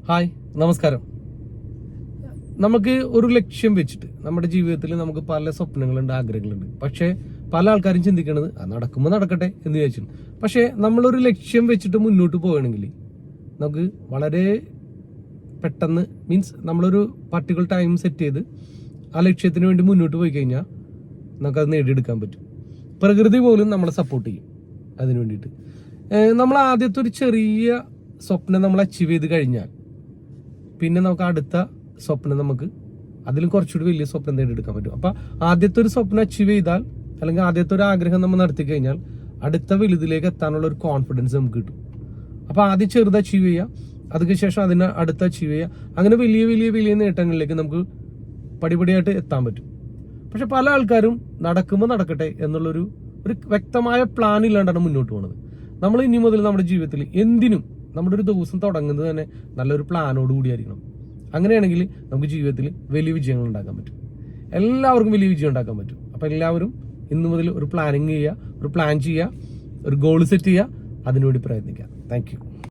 Hi, നമസ്കാരം. നമുക്ക് ഒരു ലക്ഷ്യം വെച്ചിട്ട് നമ്മുടെ ജീവിതത്തിൽ നമുക്ക് പല സ്വപ്നങ്ങളുണ്ട്, ആഗ്രഹങ്ങളുണ്ട്. പക്ഷേ പല ആൾക്കാരും ചിന്തിക്കുന്നത് നടക്കുമ്പോൾ നടക്കട്ടെ എന്ന് വിചാരിച്ചു. പക്ഷേ നമ്മളൊരു ലക്ഷ്യം വെച്ചിട്ട് മുന്നോട്ട് പോവുകയാണെങ്കിൽ നമുക്ക് വളരെ പെട്ടെന്ന് നമ്മളൊരു പർട്ടിക്കുലർ ടൈം സെറ്റ് ചെയ്ത് ആ ലക്ഷ്യത്തിന് വേണ്ടി മുന്നോട്ട് പോയി കഴിഞ്ഞാൽ നമുക്കത് നേടിയെടുക്കാൻ പറ്റും. പ്രകൃതി പോലും നമ്മളെ സപ്പോർട്ട് ചെയ്യും അതിന് വേണ്ടിയിട്ട്. നമ്മൾ ആദ്യത്തെ ഒരു ചെറിയ സ്വപ്നം നമ്മൾ അച്ചീവ് ചെയ്ത് കഴിഞ്ഞാൽ പിന്നെ നമുക്ക് അടുത്ത സ്വപ്നം നമുക്ക് അതിലും കുറച്ചുകൂടി വലിയ സ്വപ്നം നേടിയെടുക്കാൻ പറ്റും. അപ്പൊ ആദ്യത്തെ ഒരു സ്വപ്നം അച്ചീവ് ചെയ്താൽ അല്ലെങ്കിൽ ആദ്യത്തെ ഒരു ആഗ്രഹം നമ്മൾ നടത്തി കഴിഞ്ഞാൽ അടുത്ത വലുതിലേക്ക് എത്താനുള്ള ഒരു കോൺഫിഡൻസ് നമുക്ക് കിട്ടും. അപ്പൊ ആദ്യം ചെറുത് അച്ചീവ് ചെയ്യുക, അതിനുശേഷം അതിനെ അടുത്ത അച്ചീവ് ചെയ്യുക. അങ്ങനെ വലിയ വലിയ വലിയ നേട്ടങ്ങളിലേക്ക് നമുക്ക് പടിപടിയായിട്ട് എത്താൻ പറ്റും. പക്ഷെ പല ആൾക്കാരും നടക്കുമ്പോൾ നടക്കട്ടെ എന്നുള്ളൊരു വ്യക്തമായ പ്ലാൻ ഇല്ലാണ്ടാണ് മുന്നോട്ട് പോകുന്നത്. നമ്മൾ ഇനി മുതൽ നമ്മുടെ ജീവിതത്തിൽ എന്തിനും നമ്മുടെ ഒരു ദിവസം തുടങ്ങുന്നത് തന്നെ നല്ലൊരു പ്ലാനോട് കൂടിയായിരിക്കണം. അങ്ങനെയാണെങ്കിൽ നമുക്ക് ജീവിതത്തിൽ വലിയ വിജയങ്ങൾ ഉണ്ടാക്കാൻ പറ്റും. എല്ലാവർക്കും വലിയ വിജയം ഉണ്ടാക്കാൻ പറ്റും. അപ്പൊ എല്ലാവരും ഇന്നു മുതൽ ഒരു പ്ലാനിങ് ചെയ്യുക, ഒരു പ്ലാൻ ചെയ്യുക, ഒരു ഗോൾ സെറ്റ് ചെയ്യുക, അതിനുവേണ്ടി പ്രയത്നിക്കുക. Thank you.